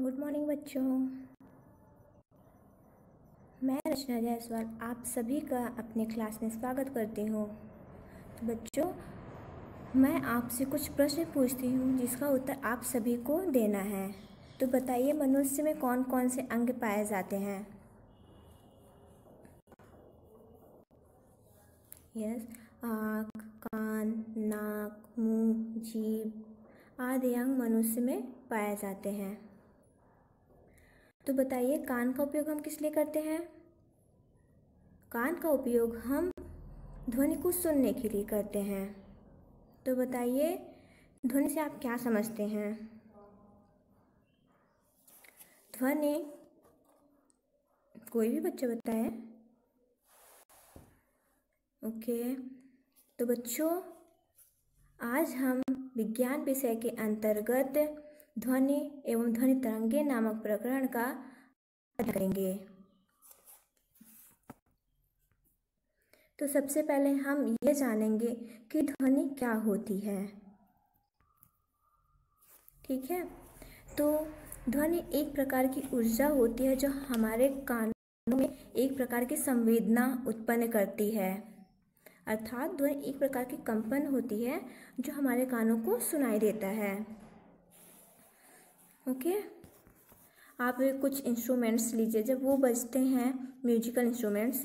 Good morning बच्चों। मैं रचना जायसवाल आप सभी का अपने क्लास में स्वागत करती हूँ। तो बच्चों, मैं आपसे कुछ प्रश्न पूछती हूँ जिसका उत्तर आप सभी को देना है। तो बताइए, मनुष्य में कौन कौन से अंग पाए जाते हैं? यस, आँख, कान, नाक, मुंह, जीभ आदि अंग मनुष्य में पाए जाते हैं। तो बताइए, कान का उपयोग हम किस लिए करते हैं? कान का उपयोग हम ध्वनि को सुनने के लिए करते हैं। तो बताइए, ध्वनि से आप क्या समझते हैं? ध्वनि, कोई भी बच्चा बताए। ओके, तो बच्चों, आज हम विज्ञान विषय के अंतर्गत ध्वनि एवं ध्वनि तरंगे नामक प्रकरण का अध्ययन करेंगे। तो सबसे पहले हम ये जानेंगे कि ध्वनि क्या होती है। ठीक है, तो ध्वनि एक प्रकार की ऊर्जा होती है जो हमारे कानों में एक प्रकार की संवेदना उत्पन्न करती है। अर्थात ध्वनि एक प्रकार की कंपन होती है जो हमारे कानों को सुनाई देता है। ओके, आप कुछ इंस्ट्रूमेंट्स लीजिए, जब वो बजते हैं, म्यूजिकल इंस्ट्रूमेंट्स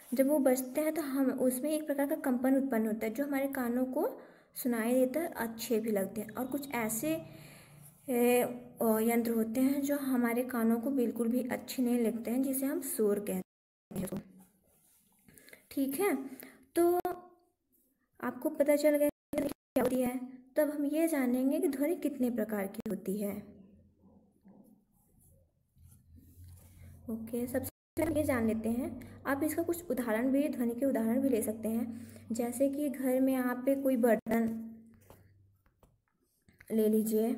जब वो बजते हैं तो हम उसमें एक प्रकार का कंपन उत्पन्न होता है जो हमारे कानों को सुनाई देता है, अच्छे भी लगते हैं। और कुछ ऐसे यंत्र होते हैं जो हमारे कानों को बिल्कुल भी अच्छे नहीं लगते हैं, जिसे हम शोर कहते हैं। ठीक है, तो आपको पता चल गया कि क्या होती है। तब हम ये जानेंगे कि ध्वनि कितने प्रकार की होती है। ओके, सबसे पहले ये जान लेते हैं। आप इसका कुछ उदाहरण भी, ध्वनि के उदाहरण भी ले सकते हैं। जैसे कि घर में आप कोई बर्तन ले लीजिए,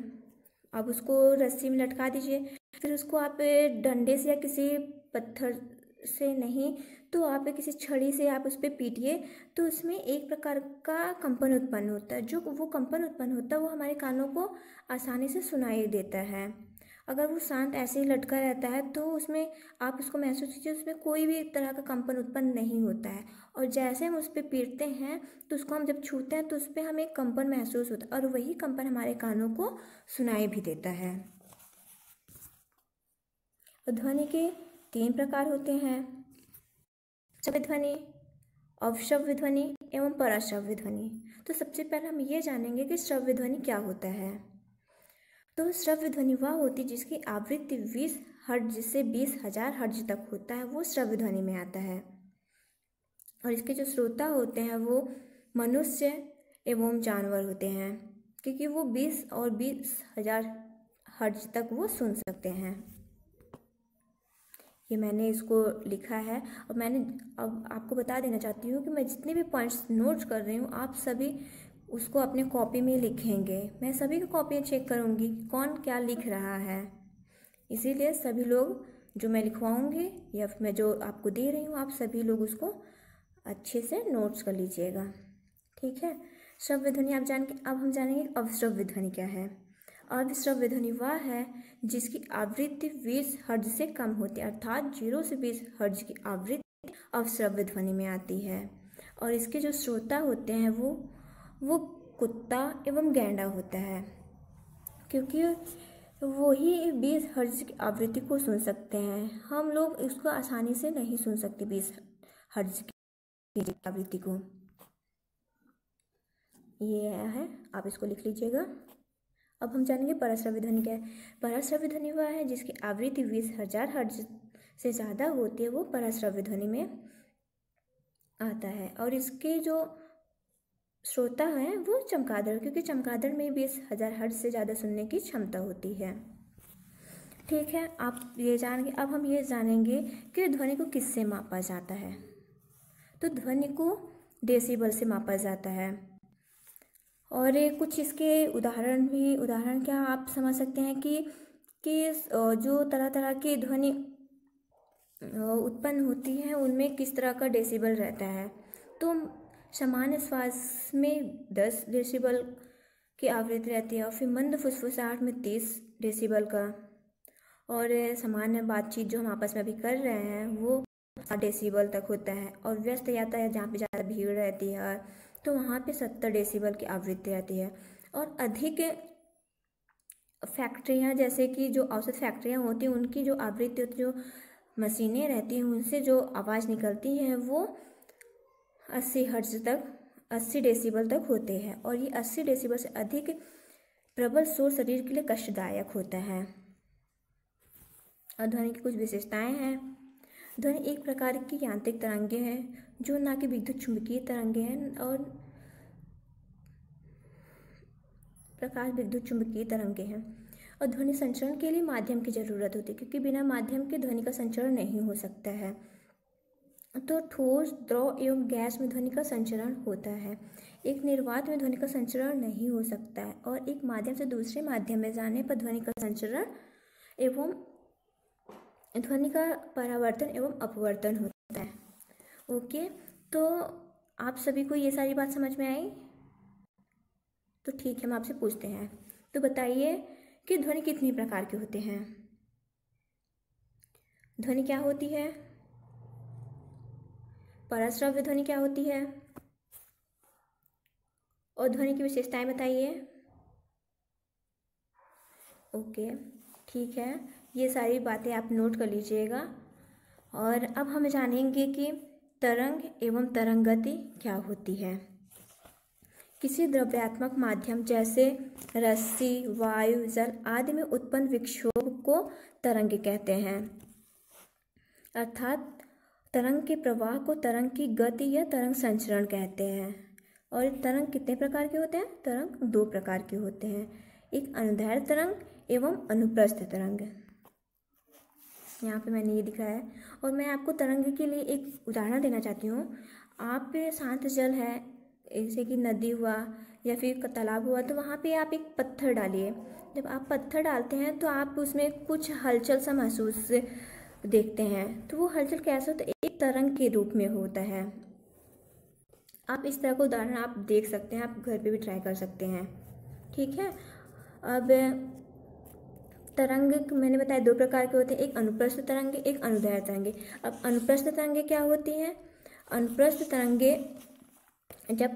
आप उसको रस्सी में लटका दीजिए, फिर उसको आप डंडे से या किसी पत्थर से नहीं तो आप किसी छड़ी से आप उस पर पीटिए, तो उसमें एक प्रकार का कंपन उत्पन्न होता है। जो वो कंपन उत्पन्न होता है वो हमारे कानों को आसानी से सुनाई देता है। अगर वो शांत ऐसे ही लटका रहता है तो उसमें आप उसको महसूस कीजिए, उसमें कोई भी तरह का कंपन उत्पन्न नहीं होता है। और जैसे हम उस पर पीटते हैं तो उसको हम जब छूते हैं तो उस पर हमें एक कंपन महसूस होता है और वही कंपन हमारे कानों को सुनाई भी देता है। ध्वनि के 3 प्रकार होते हैं: श्रव्य ध्वनि, अवश्रव्य ध्वनि एवं पराश्रव्य ध्वनि। तो सबसे पहले हम ये जानेंगे कि श्रव्य ध्वनि क्या होता है। तो श्रव्य ध्वनि वह होती है जिसकी आवृत्ति 20 हर्ट्ज से 20,000 हर्ट्ज तक होता है, वो श्रव्य ध्वनि में आता है। और इसके जो श्रोता होते हैं वो मनुष्य एवं जानवर होते हैं, क्योंकि वो 20 और 20,000 हर्ट्ज तक वो सुन सकते हैं। ये मैंने इसको लिखा है और मैंने अब आपको बता देना चाहती हूँ कि मैं जितने भी पॉइंट्स नोट कर रही हूँ आप सभी उसको अपने कॉपी में लिखेंगे। मैं सभी की कॉपियाँ चेक करूँगी कौन क्या लिख रहा है, इसीलिए सभी लोग जो मैं लिखवाऊँगी या मैं जो आपको दे रही हूँ आप सभी लोग उसको अच्छे से नोट्स कर लीजिएगा। ठीक है, श्रव्य ध्वनि आप जान के अब हम जानेंगे अवश्रव्य ध्वनि क्या है। अवश्रव्य ध्वनि वह है जिसकी आवृत्ति 20 हर्ट्ज से कम होती है, अर्थात 0 से 20 हर्ट्ज की आवृत्ति अवश्रव्य ध्वनि में आती है। और इसके जो श्रोता होते हैं वो कुत्ता एवं गैंडा होता है, क्योंकि वो ही 20 हर्ट्ज की आवृत्ति को सुन सकते हैं। हम लोग उसको आसानी से नहीं सुन सकते 20 हर्ट्ज की आवृत्ति को। ये है, आप इसको लिख लीजिएगा। अब हम जानेंगे पराश्रव्य ध्वनि क्या है। पराश्रव्य ध्वनि वह है जिसकी आवृत्ति 20,000 हर्ट्ज से ज़्यादा होती है, वो पराश्रव्य ध्वनि में आता है। और इसके जो श्रोता हैं वो चमगादड़, क्योंकि चमगादड़ में 20,000 हर्ट्ज से ज़्यादा सुनने की क्षमता होती है। ठीक है, आप ये जानेंगे। अब हम ये जानेंगे कि ध्वनि को किससे मापा जाता है। तो ध्वनि को डेसिबल से मापा जाता है। और कुछ इसके उदाहरण क्या आप समझ सकते हैं कि जो तरह तरह की ध्वनि उत्पन्न होती है उनमें किस तरह का डेसिबल रहता है। तो सामान्य श्वास में 10 डेसिबल की आवृत्ति रहती है, और फिर मंद फुसफुसाहट में 30 डेसिबल का, और सामान्य बातचीत जो हम आपस में अभी कर रहे हैं वो 60 डेसिबल तक होता है। और व्यस्त यातायात जहाँ पे ज़्यादा भीड़ रहती है तो वहाँ पे 70 डेसिबल की आवृत्ति रहती है। और अधिक फैक्ट्रियाँ, जैसे कि जो औसत फैक्ट्रियाँ होती हैं उनकी जो आवृत्ति होती है, जो मशीनें रहती हैं उनसे जो आवाज़ निकलती है वो 80 हर्ट्ज तक, 80 डेसिबल तक होते हैं। और ये 80 डेसिबल से अधिक प्रबल शोर शरीर के लिए कष्टदायक होता है। और ध्वनि की कुछ विशेषताएं हैं। ध्वनि एक प्रकार की यांत्रिक तरंगें हैं जो ना कि विद्युत चुंबकीय तरंगें हैं और प्रकाश विद्युत चुंबकीय तरंगें हैं। और ध्वनि संचरण के लिए माध्यम की ज़रूरत होती है, क्योंकि बिना माध्यम के ध्वनि का संचरण नहीं हो सकता है। तो ठोस, द्रव एवं गैस में ध्वनि का संचरण होता है। एक निर्वात में ध्वनि का संचरण नहीं हो सकता है। और एक माध्यम से दूसरे माध्यम में जाने पर ध्वनि का संचरण एवं ध्वनि का परावर्तन एवं अपवर्तन होता है। ओके, तो आप सभी को ये सारी बात समझ में आई? तो ठीक है, हम आपसे पूछते हैं, तो बताइए कि ध्वनि कितनी प्रकार के होते हैं? ध्वनि क्या होती है? परश्रव्य ध्वनि क्या होती है? और ध्वनि की विशेषताएं बताइए। ओके, ठीक है, ये सारी बातें आप नोट कर लीजिएगा। और अब हम जानेंगे कि तरंग एवं तरंगति क्या होती है। किसी द्रव्यात्मक माध्यम जैसे रस्सी, वायु, जल आदि में उत्पन्न विक्षोभ को तरंग कहते हैं। अर्थात तरंग के प्रवाह को तरंग की गति या तरंग संचरण कहते हैं। और तरंग कितने प्रकार के होते हैं? तरंग 2 प्रकार के होते हैं, एक अनुदैर्घ्य तरंग एवं अनुप्रस्थ तरंग। यहाँ पे मैंने ये दिखाया है। और मैं आपको तरंग के लिए एक उदाहरण देना चाहती हूँ। आप शांत जल है, जैसे कि नदी हुआ या फिर तालाब हुआ, तो वहाँ पे आप एक पत्थर डालिए। जब आप पत्थर डालते हैं तो आप उसमें कुछ हलचल सा महसूस देखते हैं, तो वो हलचल कैसे होता है? एक तरंग के रूप में होता है। आप इस तरह का उदाहरण आप देख सकते हैं, आप घर पे भी ट्राई कर सकते हैं। ठीक है, अब तरंग मैंने बताया 2 प्रकार के होते हैं, एक अनुप्रस्थ तरंगे, एक अनुदैर्घ्य तरंगे। अब अनुप्रस्थ तरंगे क्या होती हैं? अनुप्रस्थ तरंगे जब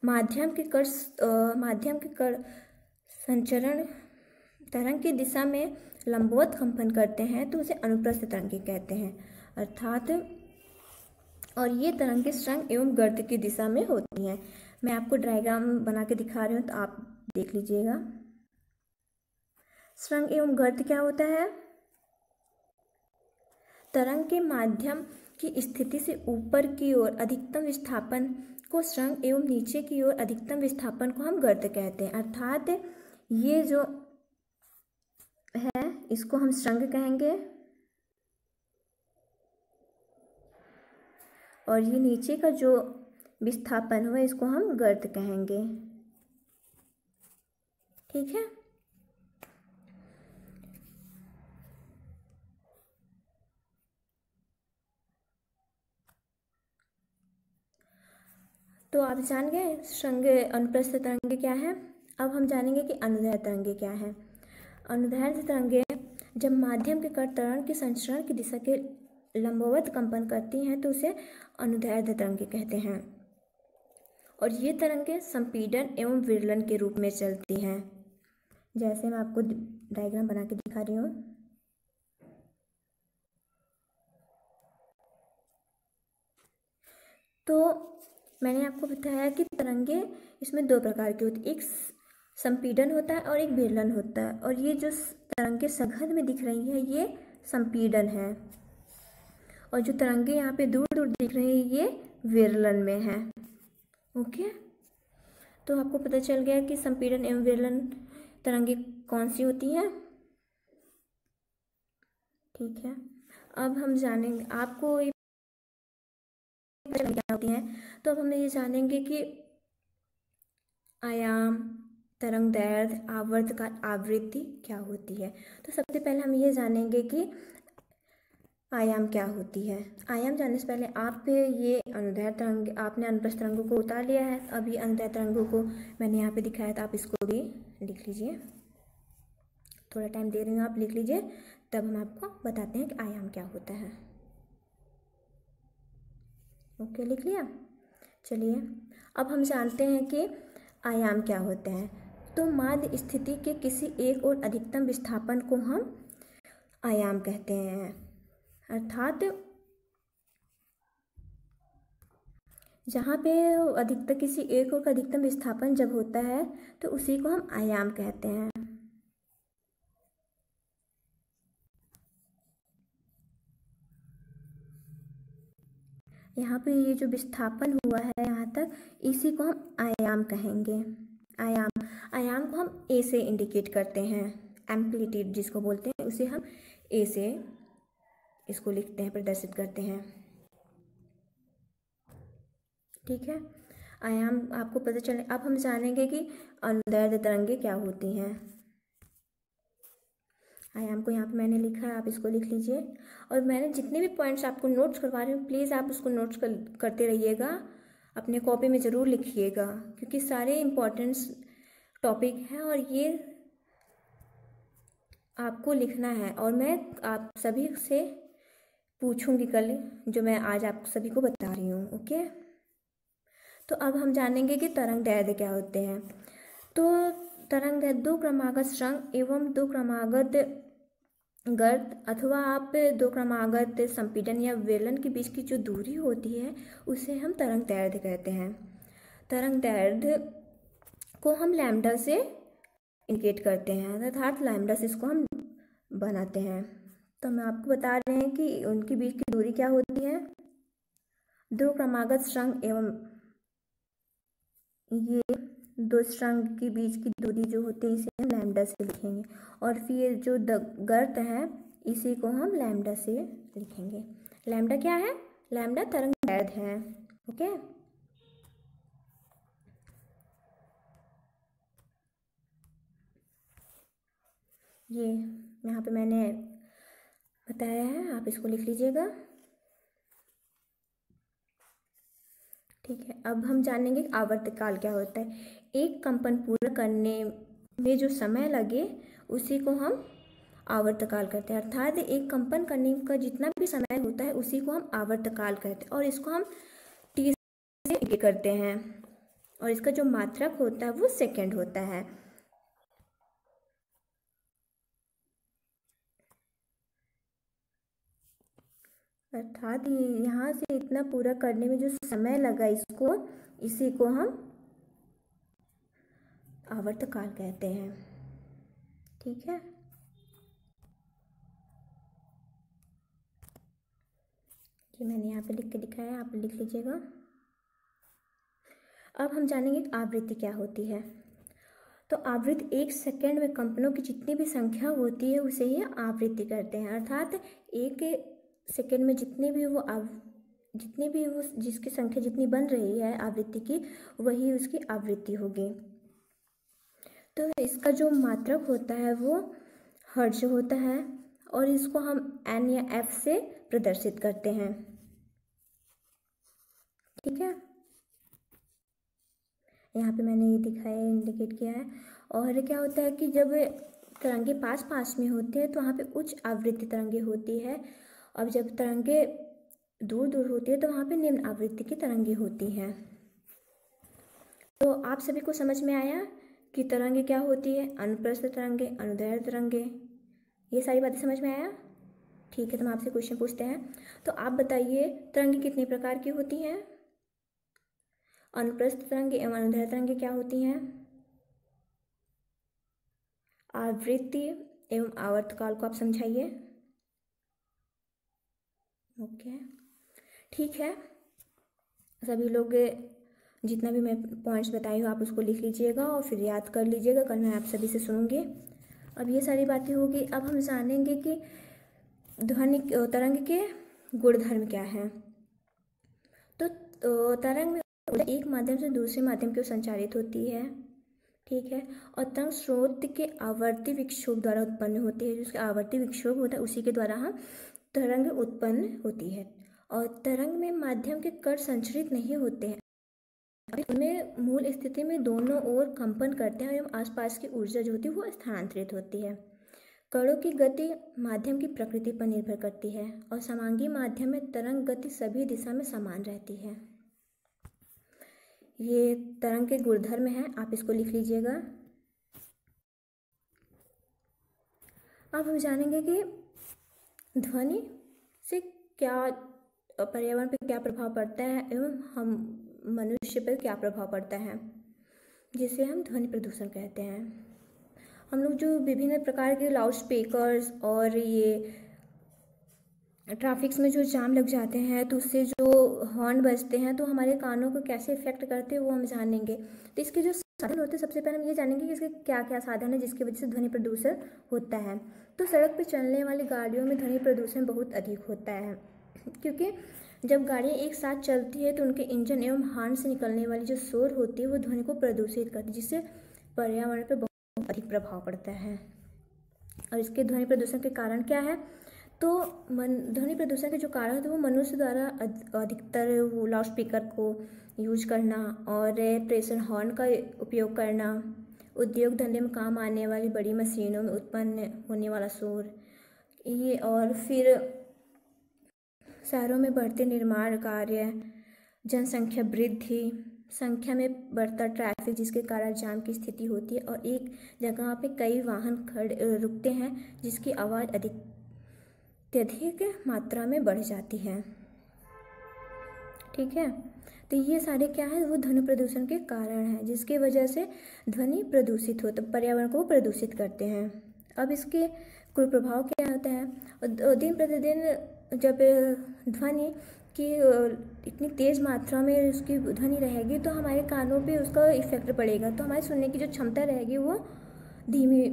माध्यम के कण संचरण तरंग की दिशा में लंबवत कंपन करते हैं तो उसे अनुप्रस्थ तरंगे कहते हैं। अर्थात और ये तरंगे श्रृंग एवं गर्त की दिशा में होती हैं। मैं आपको डायग्राम बना के दिखा रही हूँ, तो आप देख लीजिएगा। श्रृंग एवं गर्त क्या होता है? तरंग के माध्यम की स्थिति से ऊपर की ओर अधिकतम विस्थापन को श्रृंग एवं नीचे की ओर अधिकतम विस्थापन को हम गर्त कहते हैं। अर्थात ये जो है इसको हम श्रृंग कहेंगे और ये नीचे का जो विस्थापन हुआ इसको हम गर्त कहेंगे। ठीक है, तो आप जान गए श्रृंग अनुप्रस्थ तरंगे क्या है। अब हम जानेंगे कि अनुदैर्घ्य तरंगे क्या है। अनुदैर्घ्य तरंगे जब माध्यम के कण तरंग के संचरण की दिशा के लंबवत कंपन करती हैं तो उसे अनुदैर्घ्य तरंगे कहते हैं। और ये तरंगे संपीड़न एवं विरलन के रूप में चलती हैं। जैसे मैं आपको डायग्राम बना के दिखा रही हूँ। तो मैंने आपको बताया कि तरंगे इसमें 2 प्रकार की होती है, एक संपीड़न होता है और एक विरलन होता है। और ये जो तरंगे सघन में दिख रही है ये संपीड़न है, और जो तरंगे यहाँ पे दूर दूर दिख रही है ये विरलन में है। ओके, तो आपको पता चल गया कि संपीड़न एवं विरलन तरंगे कौन सी होती हैं। ठीक है, अब हम जानेंगे आपको क्या होती हैं। तो अब हम ये जानेंगे कि आयाम, तरंगदैर्घ्य, आवर्तकाल, आवृत्ति क्या होती है। तो सबसे पहले हम ये जानेंगे कि आयाम क्या होती है। आयाम जानने से पहले आप ये अनुदैर्घ्य तरंग, आपने अनुप्रस्थ तरंगों को उतार लिया है। अब ये अनुदैर्घ्य तरंगों को मैंने यहाँ पे दिखाया था, आप इसको भी लिख लीजिए। थोड़ा टाइम दे रही हूँ, आप लिख लीजिए, तब हम आपको बताते हैं कि आयाम क्या होता है। ओके, लिख लिया। चलिए अब हम जानते हैं कि आयाम क्या होते हैं। तो माध्य स्थिति के किसी एक और अधिकतम विस्थापन को हम आयाम कहते हैं, अर्थात जहाँ पे अधिकतम किसी एक और का अधिकतम विस्थापन जब होता है तो उसी को हम आयाम कहते हैं। यहाँ पे ये जो विस्थापन हुआ है यहाँ तक, इसी को हम आयाम कहेंगे। आयाम को हम ए से इंडिकेट करते हैं, एम्पलीट्यूड जिसको बोलते हैं, उसे हम ए से इसको लिखते हैं, प्रदर्शित करते हैं। ठीक है, आयाम आपको पता चले। अब हम जानेंगे कि अनुदैर्ध्य तरंगे क्या होती हैं। आयाम को यहाँ पे मैंने लिखा है, आप इसको लिख लीजिए। और मैंने जितने भी पॉइंट्स आपको नोट्स करवा रही हूँ, प्लीज़ आप उसको नोट्स करते रहिएगा, अपने कॉपी में ज़रूर लिखिएगा, क्योंकि सारे इम्पोर्टेंट्स टॉपिक हैं और ये आपको लिखना है। और मैं आप सभी से पूछूंगी कल, जो मैं आज आप सभी को बता रही हूँ। ओके, तो अब हम जानेंगे कि तरंग दैर्ध्य क्या होते हैं। तो तरंग दैर्ध्य दो क्रमागत श्रृंग एवं दो क्रमागत गर्त अथवा आप दो क्रमागत संपीड़न या वेलन के बीच की जो दूरी होती है उसे हम तरंग दैर्ध्य कहते हैं। तरंग दैर्ध्य को हम लैम्डा से इंडिकेट करते हैं, अर्थात लैम्डा से इसको हम बनाते हैं। तो हम आपको बता रहे हैं कि उनके बीच की दूरी क्या होती है। दो क्रमागत श्रृंग एवं ये दो श्रृंग के बीच की दूरी जो होती है इसे हम लैम्डा से लिखेंगे, और फिर जो गर्त है इसी को हम लैम्डा से लिखेंगे। लैम्डा क्या है? लैम्डा तरंग दैर्ध्य है। ओके, ये यहाँ पे मैंने बताया है, आप इसको लिख लीजिएगा। ठीक है, अब हम जानेंगे आवर्तकाल क्या होता है। एक कंपन पूरा करने में जो समय लगे उसी को हम आवर्तकाल कहते हैं, अर्थात एक कंपन करने का जितना भी समय होता है उसी को हम आवर्तकाल कहते हैं, और इसको हम टी से करते हैं, और इसका जो मात्रक होता है वो सेकंड होता है। अर्थात यहाँ से इतना पूरा करने में जो समय लगा इसको, इसी को हम आवर्तकाल कहते हैं। ठीक है, ये मैंने यहाँ पे लिख के दिखाया है, आप लिख लीजिएगा। अब हम जानेंगे कि आवृत्ति क्या होती है। तो आवृत्ति एक सेकंड में कंपनों की जितनी भी संख्या होती है उसे ही आवृत्ति करते हैं, अर्थात एक सेकंड में जितनी भी वो जिसकी संख्या जितनी बन रही है आवृत्ति की, वही उसकी आवृत्ति होगी। तो इसका जो मात्रक होता है वो हर्ट्ज होता है, और इसको हम एन या एफ से प्रदर्शित करते हैं। ठीक है, यहाँ पे मैंने ये दिखाया, इंडिकेट किया है। और क्या होता है कि जब तरंगे पास पास में होते हैं तो वहाँ पे उच्च आवृत्ति तरंगे होती है, और जब तरंगे दूर दूर होती है तो वहाँ पे निम्न आवृत्ति की तरंगे होती हैं। तो आप सभी को समझ में आया कि तरंगे क्या होती है, अनुप्रस्थ तरंगे, अनुदैर्ध्य तरंगे, ये सारी बातें समझ में आया। ठीक है, तो हम आपसे क्वेश्चन पूछते हैं। तो आप बताइए तरंगे कितने प्रकार की होती हैं? अनुप्रस्थ तरंगे एवं अनुदैर्ध्य तरंगे क्या होती हैं? आवृत्ति एवं आवर्तकाल को आप समझाइए। ओके, ठीक है, सभी लोग जितना भी मैं पॉइंट्स बताई हूँ आप उसको लिख लीजिएगा और फिर याद कर लीजिएगा, कल मैं आप सभी से सुनूंगी। अब ये सारी बातें होगी। अब हम जानेंगे कि ध्वनि तरंग के गुणधर्म क्या हैं। तो तरंग में एक माध्यम से दूसरे माध्यम की ओर संचारित होती है। ठीक है, और तरंग स्रोत के आवर्ती विक्षोभ द्वारा उत्पन्न होती है, जिसका आवर्ती विक्षोभ होता है उसी के द्वारा हम तरंग उत्पन्न होती है। और तरंग में माध्यम के कण संचरित नहीं होते हैं, उनमें मूल स्थिति में दोनों ओर कंपन करते हैं एवं आसपास की ऊर्जा जो होती है वो स्थानांतरित होती है। कणों की गति माध्यम की प्रकृति पर निर्भर करती है और समांगी माध्यम में तरंग गति सभी दिशा में समान रहती है। ये तरंग के गुणधर्म हैं, आप इसको लिख लीजिएगा। अब हम जानेंगे कि ध्वनि से क्या पर्यावरण पर क्या प्रभाव पड़ता है एवं हम मनुष्य पर क्या प्रभाव पड़ता है, जिसे हम ध्वनि प्रदूषण कहते हैं। हम लोग जो विभिन्न प्रकार के लाउड स्पीकर्स और ये ट्रैफिक्स में जो जाम लग जाते हैं तो उससे जो हॉर्न बजते हैं तो हमारे कानों को कैसे इफेक्ट करते हैं वो हम जानेंगे। तो इसके जो साधन होते हैं, सबसे पहले हम ये जानेंगे कि इसके क्या क्या साधन है जिसकी वजह से ध्वनि प्रदूषण होता है। तो सड़क पर चलने वाली गाड़ियों में ध्वनि प्रदूषण बहुत अधिक होता है, क्योंकि जब गाड़ियाँ एक साथ चलती है तो उनके इंजन एवं हॉर्न से निकलने वाली जो शोर होती है वो ध्वनि को प्रदूषित करती है, जिससे पर्यावरण पर बहुत अधिक प्रभाव पड़ता है। और इसके ध्वनि प्रदूषण के कारण क्या है, तो ध्वनि प्रदूषण के जो कारण है तो वो मनुष्य द्वारा अधिकतर वो लाउड स्पीकर को यूज करना और प्रेशर हॉर्न का उपयोग करना, उद्योग धंधे में काम आने वाली बड़ी मशीनों में उत्पन्न होने वाला शोर, ये और फिर शहरों में बढ़ते निर्माण कार्य, जनसंख्या वृद्धि, संख्या में बढ़ता ट्रैफिक जिसके कारण जाम की स्थिति होती है और एक जगह पे कई वाहन रुकते हैं जिसकी आवाज़ अत्यधिक मात्रा में बढ़ जाती है। ठीक है, तो ये सारे क्या है, वो ध्वनि प्रदूषण के कारण हैं जिसके वजह से ध्वनि प्रदूषित होता, पर्यावरण को प्रदूषित करते हैं। अब इसके कुप्रभाव क्या होता है, दिन प्रतिदिन जब ध्वनि की इतनी तेज़ मात्रा में उसकी ध्वनि रहेगी तो हमारे कानों पे उसका इफेक्ट पड़ेगा, तो हमारी सुनने की जो क्षमता रहेगी वो धीमी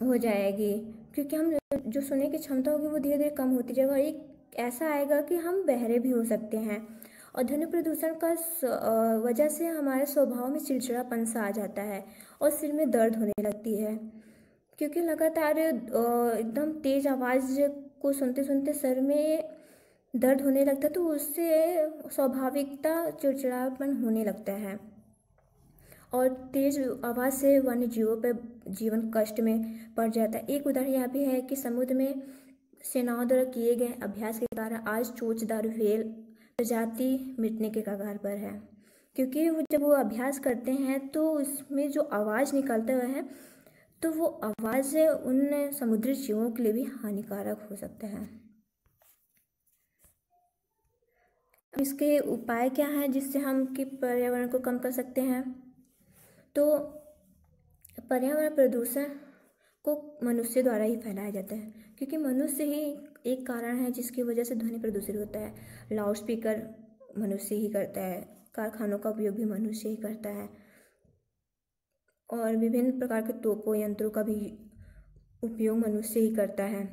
हो जाएगी, क्योंकि हम जो सुनने की क्षमता होगी वो धीरे धीरे कम होती जाएगी और एक ऐसा आएगा कि हम बहरे भी हो सकते हैं। और ध्वनि प्रदूषण का वजह से हमारे स्वभाव में चिड़चिड़ापन सा आ जाता है और सिर में दर्द होने लगती है, क्योंकि लगातार एकदम तेज़ आवाज़ को सुनते सुनते सर में दर्द होने लगता है, तो उससे स्वाभाविकता चिड़चिड़ापन होने लगता है और तेज़ आवाज़ से वन्य जीवों पर जीवन कष्ट में पड़ जाता है। एक उदाहरण यह भी है कि समुद्र में सेनाओं द्वारा किए गए अभ्यास के कारण आज चोचदार व्हेल प्रजाति मिटने के कगार पर है, क्योंकि जब वो अभ्यास करते हैं तो उसमें जो आवाज़ निकलता है तो वो आवाज़ उन समुद्री जीवों के लिए भी हानिकारक हो सकता है। इसके उपाय क्या हैं जिससे हम कि पर्यावरण को कम कर सकते हैं, तो पर्यावरण प्रदूषण को मनुष्य द्वारा ही फैलाया जाता है, क्योंकि मनुष्य ही एक कारण है जिसकी वजह से ध्वनि प्रदूषित होता है। लाउड स्पीकर मनुष्य ही करता है, कारखानों का उपयोग भी मनुष्य ही करता है और विभिन्न प्रकार के तोपों यंत्रों का भी उपयोग मनुष्य ही करता है।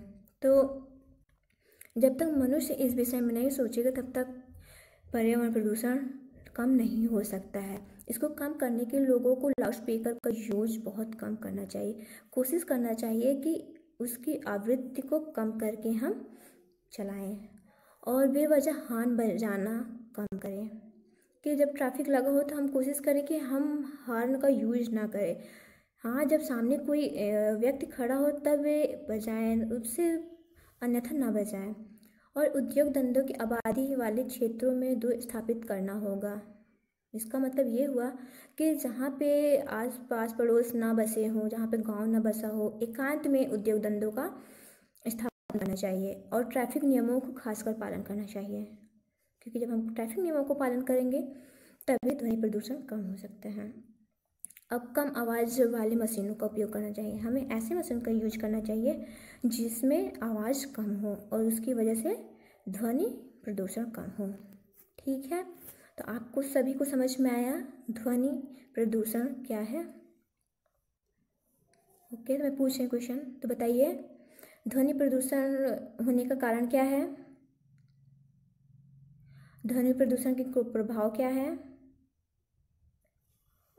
तो जब तक मनुष्य इस विषय में नहीं सोचेगा तब तक पर्यावरण प्रदूषण कम नहीं हो सकता है। इसको कम करने के लोगों को लाउड स्पीकर का यूज बहुत कम करना चाहिए, कोशिश करना चाहिए कि उसकी आवृत्ति को कम करके हम चलाएं और बेवजह हॉर्न बजाना कम करें, कि जब ट्रैफिक लगा हो तो हम कोशिश करें कि हम हॉर्न का यूज ना करें। हाँ, जब सामने कोई व्यक्ति खड़ा हो तब बजाएं, उससे अन्यथा ना बजाएं। और उद्योग धंधों की आबादी वाले क्षेत्रों में दूर स्थापित करना होगा। इसका मतलब ये हुआ कि जहाँ पे आस पास पड़ोस ना बसे हों, जहाँ पे गांव ना बसा हो, एकांत में उद्योग धंधों का स्थापना करना चाहिए और ट्रैफिक नियमों को खासकर पालन करना चाहिए, क्योंकि जब हम ट्रैफिक नियमों को पालन करेंगे तभी ध्वनि प्रदूषण कम हो सकते हैं। अब कम आवाज़ वाली मशीनों का उपयोग करना चाहिए, हमें ऐसे मशीन का यूज करना चाहिए जिसमें आवाज़ कम हो और उसकी वजह से ध्वनि प्रदूषण कम हो। ठीक है, तो आपको सभी को समझ में आया ध्वनि प्रदूषण क्या है। ओके, तो मैं पूछ रही क्वेश्चन, तो बताइए ध्वनि प्रदूषण होने का कारण क्या है, ध्वनि प्रदूषण के प्रभाव क्या है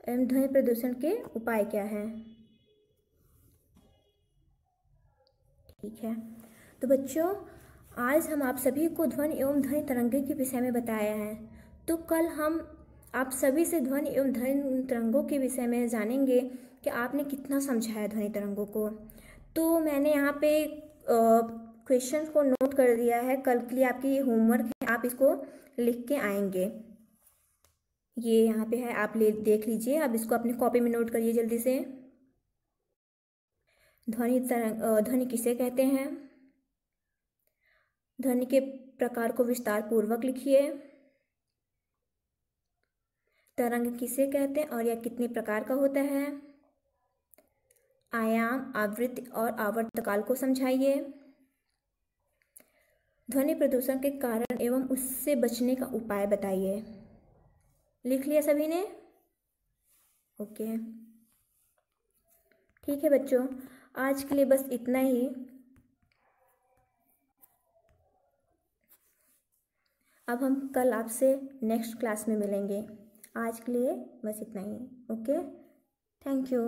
एवं ध्वनि प्रदूषण के उपाय क्या हैं। ठीक है, तो बच्चों आज हम आप सभी को ध्वनि एवं ध्वनि तरंगों के विषय में बताया है, तो कल हम आप सभी से ध्वनि एवं ध्वनि तरंगों के विषय में जानेंगे कि आपने कितना समझा है ध्वनि तरंगों को। तो मैंने यहाँ पे क्वेश्चन को नोट कर दिया है, कल के लिए आपकी ये होमवर्क है, आप इसको लिख के आएंगे। ये यहाँ पे है, आप देख लीजिए, अब इसको अपनी कॉपी में नोट करिए जल्दी से। ध्वनि किसे कहते हैं? ध्वनि के प्रकार को विस्तार पूर्वक लिखिए। तरंग किसे कहते हैं और यह कितने प्रकार का होता है? आयाम, आवृत्ति और आवर्तकाल को समझाइए। ध्वनि प्रदूषण के कारण एवं उससे बचने का उपाय बताइए। लिख लिया सभी ने? ओके, ठीक है बच्चों, आज के लिए बस इतना ही। अब हम कल आपसे नेक्स्ट क्लास में मिलेंगे। आज के लिए बस इतना ही। Okay, thank you.